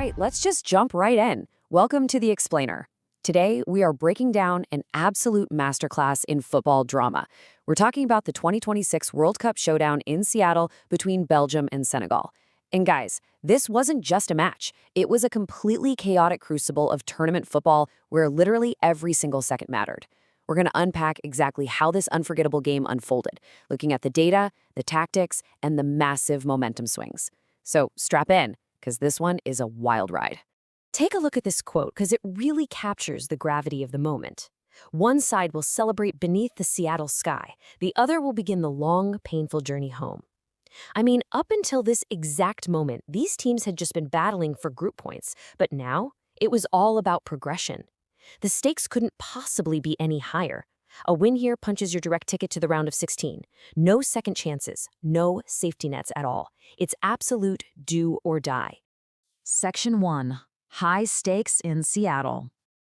right, let's just jump right in. Welcome to The Explainer. Today, we are breaking down an absolute masterclass in football drama. We're talking about the 2026 World Cup showdown in Seattle between Belgium and Senegal. And guys, this wasn't just a match. It was a completely chaotic crucible of tournament football where literally every single second mattered. We're going to unpack exactly how this unforgettable game unfolded, looking at the data, the tactics, and the massive momentum swings. So strap in, because this one is a wild ride. Take a look at this quote, because it really captures the gravity of the moment. One side will celebrate beneath the Seattle sky. The other will begin the long, painful journey home. I mean, up until this exact moment, these teams had just been battling for group points. But now, it was all about progression. The stakes couldn't possibly be any higher. A win here punches your direct ticket to the round of 16. No second chances, no safety nets at all. It's absolute do or die. Section 1. High stakes in Seattle.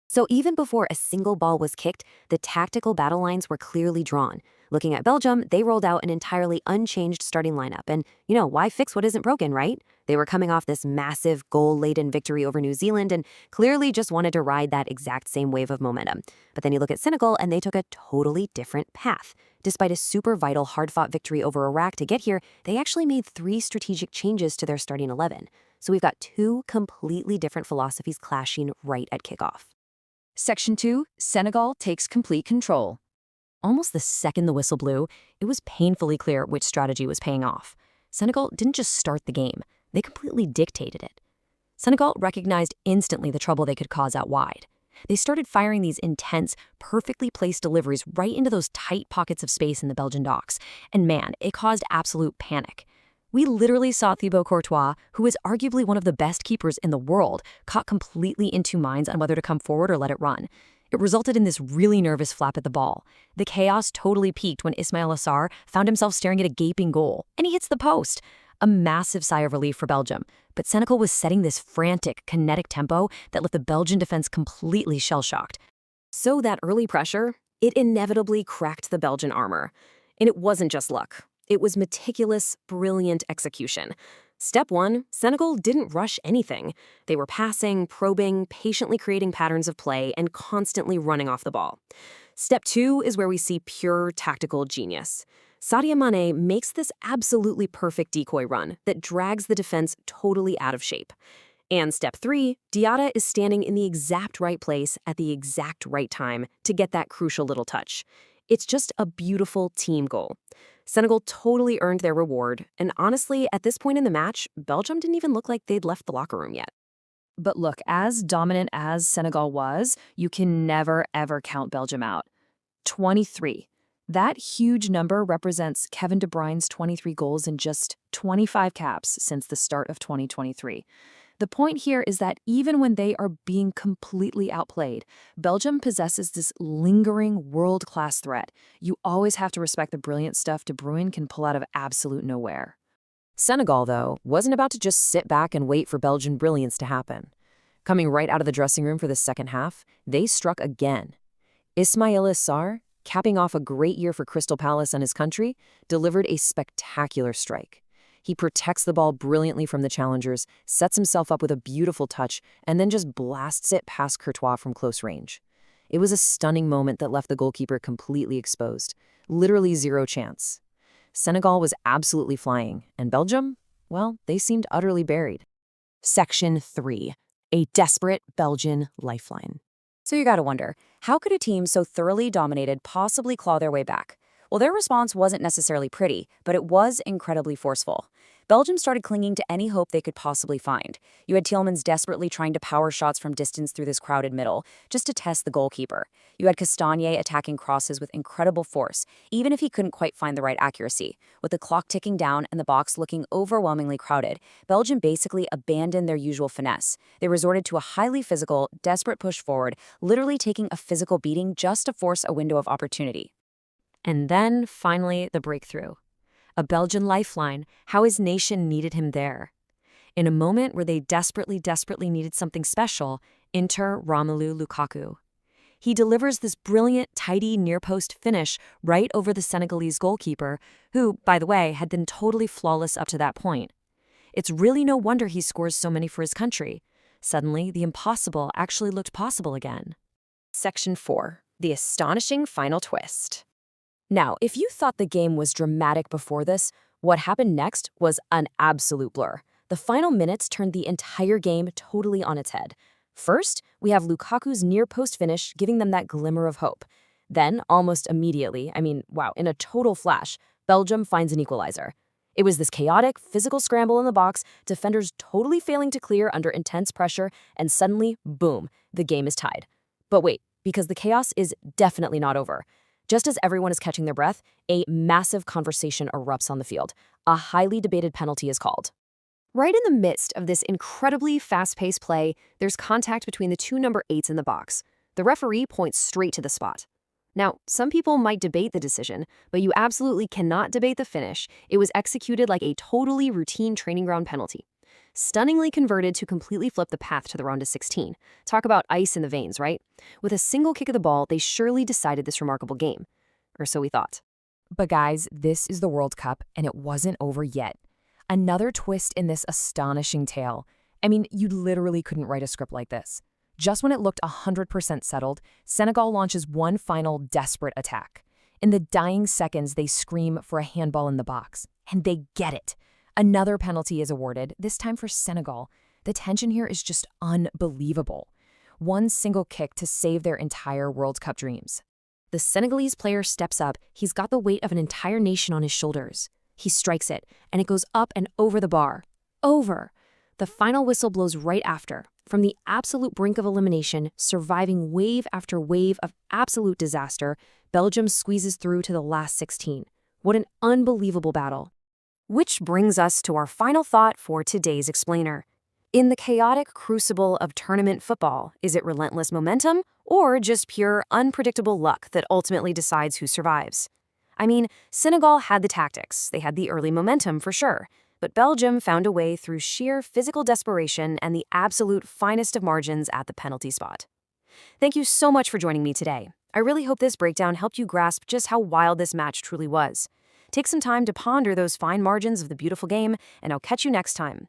So even before a single ball was kicked, the tactical battle lines were clearly drawn. Looking at Belgium, they rolled out an entirely unchanged starting lineup. And, why fix what isn't broken, right? They were coming off this massive goal-laden victory over New Zealand and clearly just wanted to ride that exact same wave of momentum. But then you look at Senegal, and they took a totally different path. Despite a super vital, hard-fought victory over Iraq to get here, they actually made 3 strategic changes to their starting 11. So we've got 2 completely different philosophies clashing right at kickoff. Section 2. Senegal takes complete control. Almost the second the whistle blew, it was painfully clear which strategy was paying off. Senegal didn't just start the game, they completely dictated it. Senegal recognized instantly the trouble they could cause out wide. They started firing these intense, perfectly placed deliveries right into those tight pockets of space in the Belgian docks. And man, it caused absolute panic. We literally saw Thibaut Courtois, who is arguably one of the best keepers in the world, caught completely in 2 minds on whether to come forward or let it run. It resulted in this really nervous flap at the ball. The chaos totally peaked when Ismail Assar found himself staring at a gaping goal, and he hits the post. A massive sigh of relief for Belgium, but Senegal was setting this frantic, kinetic tempo that left the Belgian defense completely shell-shocked. So that early pressure, it inevitably cracked the Belgian armor. And it wasn't just luck. It was meticulous, brilliant execution. Step 1, Senegal didn't rush anything. They were passing, probing, patiently creating patterns of play, and constantly running off the ball. Step 2 is where we see pure tactical genius. Sadio Mane makes this absolutely perfect decoy run that drags the defense totally out of shape. And step 3, Diatta is standing in the exact right place at the exact right time to get that crucial little touch. It's just a beautiful team goal. Senegal totally earned their reward, and honestly, at this point in the match, Belgium didn't even look like they'd left the locker room yet. But look, as dominant as Senegal was, you can never, ever count Belgium out. 23. That huge number represents Kevin De Bruyne's 23 goals in just 25 caps since the start of 2023. The point here is that even when they are being completely outplayed, Belgium possesses this lingering world-class threat. You always have to respect the brilliant stuff De Bruyne can pull out of absolute nowhere. Senegal, though, wasn't about to just sit back and wait for Belgian brilliance to happen. Coming right out of the dressing room for the second half, they struck again. Ismail Assar, capping off a great year for Crystal Palace and his country, delivered a spectacular strike. He protects the ball brilliantly from the challengers, sets himself up with a beautiful touch, and then just blasts it past Courtois from close range. It was a stunning moment that left the goalkeeper completely exposed. Literally 0 chance. Senegal was absolutely flying, and Belgium, well, they seemed utterly buried. Section 3. A desperate Belgian lifeline. So you gotta wonder, how could a team so thoroughly dominated possibly claw their way back? Well, their response wasn't necessarily pretty, but it was incredibly forceful. Belgium started clinging to any hope they could possibly find. You had Tielemans desperately trying to power shots from distance through this crowded middle, just to test the goalkeeper. You had Castagne attacking crosses with incredible force, even if he couldn't quite find the right accuracy. With the clock ticking down and the box looking overwhelmingly crowded, Belgium basically abandoned their usual finesse. They resorted to a highly physical, desperate push forward, literally taking a physical beating just to force a window of opportunity. And then, finally, the breakthrough. A Belgian lifeline, how his nation needed him there. In a moment where they desperately needed something special, enter Romelu Lukaku. He delivers this brilliant, tidy, near-post finish right over the Senegalese goalkeeper, who, by the way, had been totally flawless up to that point. It's really no wonder he scores so many for his country. Suddenly, the impossible actually looked possible again. Section 4. The astonishing final twist. Now, if you thought the game was dramatic before this, what happened next was an absolute blur. The final minutes turned the entire game totally on its head. First, we have Lukaku's near-post finish giving them that glimmer of hope. Then, almost immediately, in a total flash, Belgium finds an equalizer. It was this chaotic, physical scramble in the box, defenders totally failing to clear under intense pressure, and suddenly, boom, the game is tied. But wait, because the chaos is definitely not over. Just as everyone is catching their breath, a massive conversation erupts on the field. A highly debated penalty is called. Right in the midst of this incredibly fast-paced play, there's contact between the two number 8s in the box. The referee points straight to the spot. Now, some people might debate the decision, but you absolutely cannot debate the finish. It was executed like a totally routine training ground penalty. Stunningly converted to completely flip the path to the round of 16. Talk about ice in the veins, right? With a single kick of the ball, they surely decided this remarkable game. Or so we thought. But guys, this is the World Cup, and it wasn't over yet. Another twist in this astonishing tale. You literally couldn't write a script like this. Just when it looked 100% settled, Senegal launches one final desperate attack. In the dying seconds, they scream for a handball in the box. And they get it. Another penalty is awarded, this time for Senegal. The tension here is just unbelievable. One single kick to save their entire World Cup dreams. The Senegalese player steps up. He's got the weight of an entire nation on his shoulders. He strikes it, and it goes up and over the bar. Over. The final whistle blows right after. From the absolute brink of elimination, surviving wave after wave of absolute disaster, Belgium squeezes through to the last 16. What an unbelievable battle. Which brings us to our final thought for today's explainer. In the chaotic crucible of tournament football, is it relentless momentum or just pure, unpredictable luck that ultimately decides who survives? Senegal had the tactics, they had the early momentum for sure, but Belgium found a way through sheer physical desperation and the absolute finest of margins at the penalty spot. Thank you so much for joining me today. I really hope this breakdown helped you grasp just how wild this match truly was. Take some time to ponder those fine margins of the beautiful game, and I'll catch you next time.